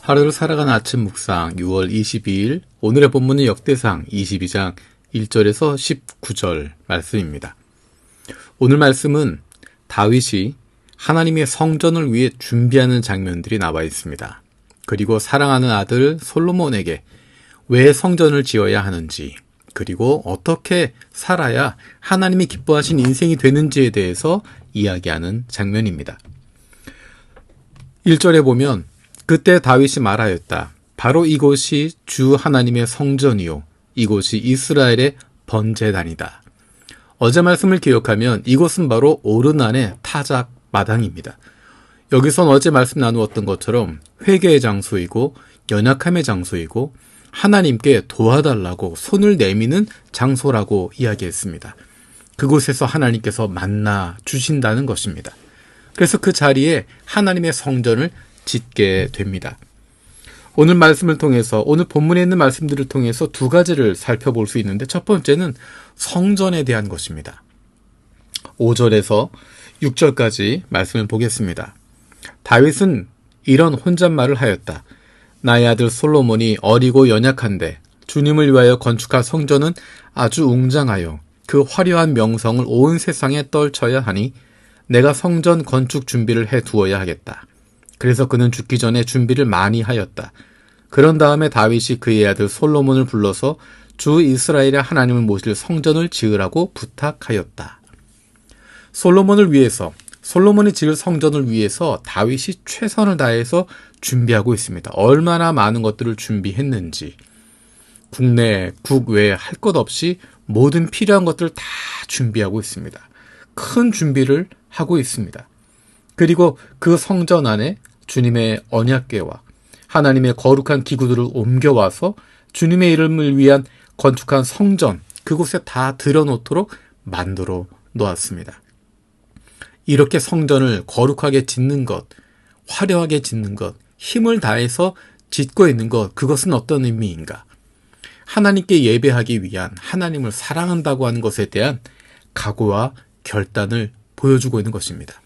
하루를 살아가는 아침 묵상 6월 22일 오늘의 본문은 역대상 22장 1절에서 19절 말씀입니다. 오늘 말씀은 다윗이 하나님의 성전을 위해 준비하는 장면들이 나와 있습니다. 그리고 사랑하는 아들 솔로몬에게 왜 성전을 지어야 하는지, 그리고 어떻게 살아야 하나님이 기뻐하신 인생이 되는지에 대해서 이야기하는 장면입니다. 1절에 보면 그때 다윗이 말하였다. 바로 이곳이 주 하나님의 성전이요 이곳이 이스라엘의 번제단이다. 어제 말씀을 기억하면 이곳은 바로 오르난의 타작 마당입니다. 여기선 어제 말씀 나누었던 것처럼 회개의 장소이고 연약함의 장소이고 하나님께 도와달라고 손을 내미는 장소라고 이야기했습니다. 그곳에서 하나님께서 만나 주신다는 것입니다. 그래서 그 자리에 하나님의 성전을 짓게 됩니다. 오늘 말씀을 통해서, 오늘 본문에 있는 말씀들을 통해서 두 가지를 살펴볼 수 있는데, 첫 번째는 성전에 대한 것입니다. 5절에서 6절까지 말씀을 보겠습니다. 다윗은 이런 혼잣말을 하였다. 나의 아들 솔로몬이 어리고 연약한데 주님을 위하여 건축할 성전은 아주 웅장하여 그 화려한 명성을 온 세상에 떨쳐야 하니 내가 성전 건축 준비를 해 두어야 하겠다. 그래서 그는 죽기 전에 준비를 많이 하였다. 그런 다음에 다윗이 그의 아들 솔로몬을 불러서 주 이스라엘의 하나님을 모실 성전을 지으라고 부탁하였다. 솔로몬이 지을 성전을 위해서 다윗이 최선을 다해서 준비하고 있습니다. 얼마나 많은 것들을 준비했는지, 국내, 국외 할 것 없이 모든 필요한 것들을 다 준비하고 있습니다. 큰 준비를 하고 있습니다. 그리고 그 성전 안에 주님의 언약궤와 하나님의 거룩한 기구들을 옮겨와서 주님의 이름을 위한 건축한 성전, 그곳에 다 들여놓도록 만들어 놓았습니다. 이렇게 성전을 거룩하게 짓는 것, 화려하게 짓는 것, 힘을 다해서 짓고 있는 것, 그것은 어떤 의미인가? 하나님께 예배하기 위한, 하나님을 사랑한다고 하는 것에 대한 각오와 결단을 보여주고 있는 것입니다.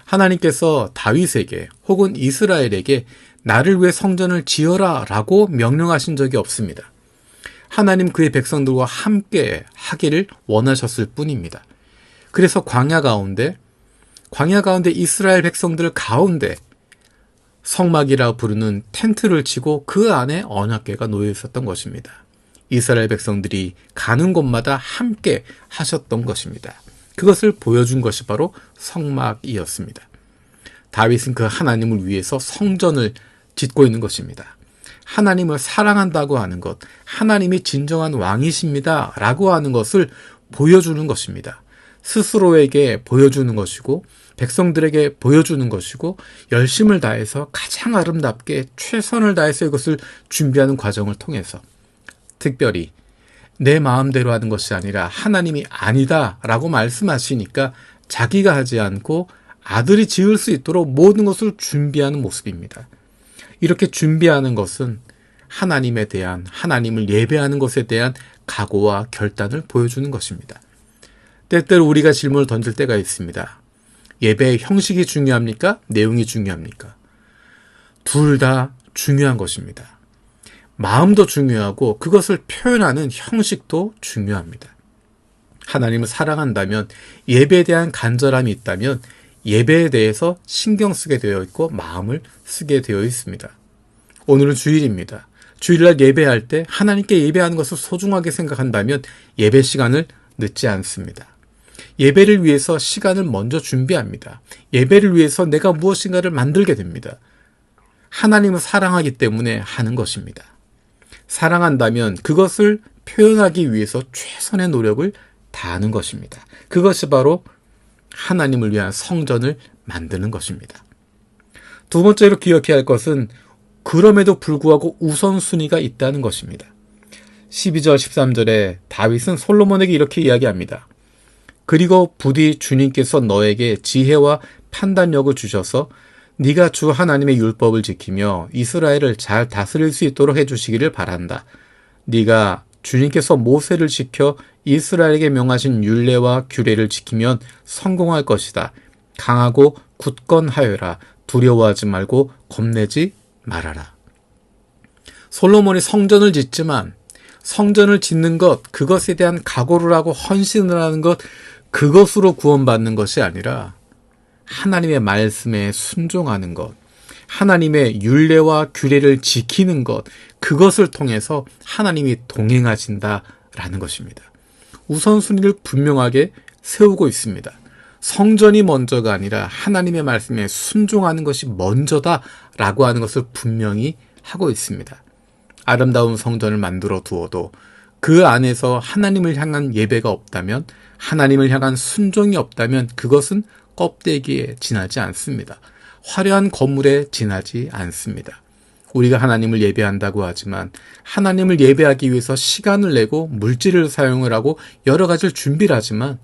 하나님께서 다윗에게 혹은 이스라엘에게 나를 위해 성전을 지어라 라고 명령하신 적이 없습니다. 하나님 그의 백성들과 함께 하기를 원하셨을 뿐입니다. 그래서 광야 가운데 이스라엘 백성들 가운데 성막이라 부르는 텐트를 치고 그 안에 언약궤가 놓여 있었던 것입니다. 이스라엘 백성들이 가는 곳마다 함께 하셨던 것입니다. 그것을 보여준 것이 바로 성막이었습니다. 다윗은 그 하나님을 위해서 성전을 짓고 있는 것입니다. 하나님을 사랑한다고 하는 것, 하나님이 진정한 왕이십니다 라고 하는 것을 보여주는 것입니다. 스스로에게 보여주는 것이고 백성들에게 보여주는 것이고 열심을 다해서 가장 아름답게 최선을 다해서 이것을 준비하는 과정을 통해서 특별히 내 마음대로 하는 것이 아니라 하나님이 아니다 라고 말씀하시니까 자기가 하지 않고 아들이 지을 수 있도록 모든 것을 준비하는 모습입니다. 이렇게 준비하는 것은 하나님에 대한, 하나님을 예배하는 것에 대한 각오와 결단을 보여주는 것입니다. 때때로 우리가 질문을 던질 때가 있습니다. 예배의 형식이 중요합니까? 내용이 중요합니까? 둘 다 중요한 것입니다. 마음도 중요하고 그것을 표현하는 형식도 중요합니다. 하나님을 사랑한다면, 예배에 대한 간절함이 있다면 예배에 대해서 신경 쓰게 되어 있고 마음을 쓰게 되어 있습니다. 오늘은 주일입니다. 주일날 예배할 때 하나님께 예배하는 것을 소중하게 생각한다면 예배 시간을 늦지 않습니다. 예배를 위해서 시간을 먼저 준비합니다. 예배를 위해서 내가 무엇인가를 만들게 됩니다. 하나님을 사랑하기 때문에 하는 것입니다. 사랑한다면 그것을 표현하기 위해서 최선의 노력을 다하는 것입니다. 그것이 바로 하나님을 위한 성전을 만드는 것입니다. 두 번째로 기억해야 할 것은 그럼에도 불구하고 우선순위가 있다는 것입니다. 12절 13절에 다윗은 솔로몬에게 이렇게 이야기합니다. 그리고 부디 주님께서 너에게 지혜와 판단력을 주셔서 네가 주 하나님의 율법을 지키며 이스라엘을 잘 다스릴 수 있도록 해주시기를 바란다. 네가 주님께서 모세를 지켜 이스라엘에게 명하신 율례와 규례를 지키면 성공할 것이다. 강하고 굳건하여라. 두려워하지 말고 겁내지 말하라. 솔로몬이 성전을 짓지만 성전을 짓는 것, 그것에 대한 각오를 하고 헌신을 하는 것, 그것으로 구원받는 것이 아니라 하나님의 말씀에 순종하는 것, 하나님의 율례와 규례를 지키는 것, 그것을 통해서 하나님이 동행하신다라는 것입니다. 우선순위를 분명하게 세우고 있습니다. 성전이 먼저가 아니라 하나님의 말씀에 순종하는 것이 먼저다라고 하는 것을 분명히 하고 있습니다. 아름다운 성전을 만들어 두어도 그 안에서 하나님을 향한 예배가 없다면, 하나님을 향한 순종이 없다면 그것은 껍데기에 지나지 않습니다. 화려한 건물에 지나지 않습니다. 우리가 하나님을 예배한다고 하지만 하나님을 예배하기 위해서 시간을 내고 물질을 사용을 하고 여러 가지를 준비를 하지만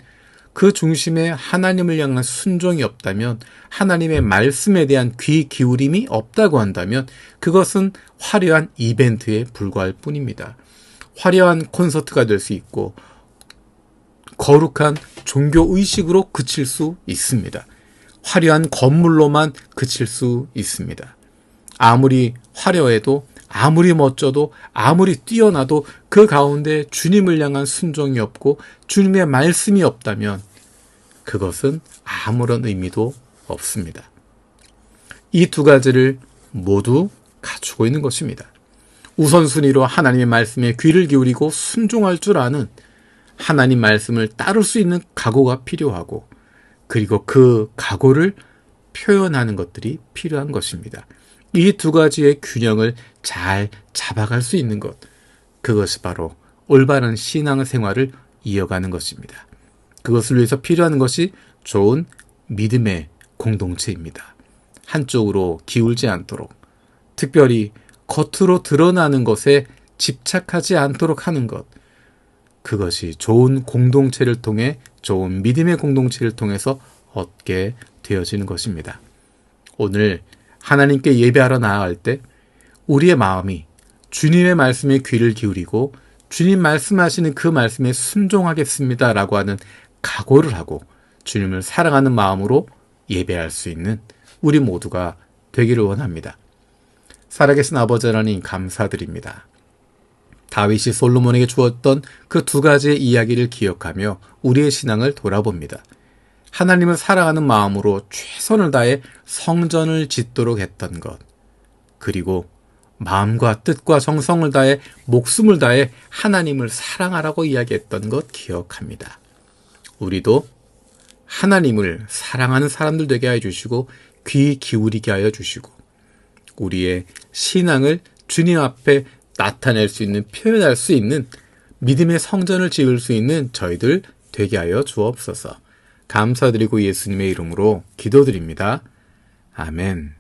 그 중심에 하나님을 향한 순종이 없다면, 하나님의 말씀에 대한 귀 기울임이 없다고 한다면 그것은 화려한 이벤트에 불과할 뿐입니다. 화려한 콘서트가 될 수 있고 거룩한 종교의식으로 그칠 수 있습니다. 화려한 건물로만 그칠 수 있습니다. 아무리 화려해도, 아무리 멋져도, 아무리 뛰어나도 그 가운데 주님을 향한 순종이 없고 주님의 말씀이 없다면 그것은 아무런 의미도 없습니다. 이 두 가지를 모두 갖추고 있는 것입니다. 우선순위로 하나님의 말씀에 귀를 기울이고 순종할 줄 아는, 하나님 말씀을 따를 수 있는 각오가 필요하고, 그리고 그 각오를 표현하는 것들이 필요한 것입니다. 이 두 가지의 균형을 잘 잡아갈 수 있는 것, 그것이 바로 올바른 신앙생활을 이어가는 것입니다. 그것을 위해서 필요한 것이 좋은 믿음의 공동체입니다. 한쪽으로 기울지 않도록, 특별히 겉으로 드러나는 것에 집착하지 않도록 하는 것, 그것이 좋은 공동체를 통해, 좋은 믿음의 공동체를 통해서 얻게 되어지는 것입니다. 오늘 하나님께 예배하러 나아갈 때 우리의 마음이 주님의 말씀에 귀를 기울이고 주님 말씀하시는 그 말씀에 순종하겠습니다 라고 하는 각오를 하고 주님을 사랑하는 마음으로 예배할 수 있는 우리 모두가 되기를 원합니다. 살아계신 아버지 하나님, 감사드립니다. 다윗이 솔로몬에게 주었던 그 두 가지의 이야기를 기억하며 우리의 신앙을 돌아봅니다. 하나님을 사랑하는 마음으로 최선을 다해 성전을 짓도록 했던 것, 그리고 마음과 뜻과 정성을 다해 목숨을 다해 하나님을 사랑하라고 이야기했던 것 기억합니다. 우리도 하나님을 사랑하는 사람들 되게 하여 주시고 귀 기울이게 하여 주시고 우리의 신앙을 주님 앞에 나타낼 수 있는, 표현할 수 있는 믿음의 성전을 지을 수 있는 저희들 되게 하여 주옵소서. 감사드리고 예수님의 이름으로 기도드립니다. 아멘.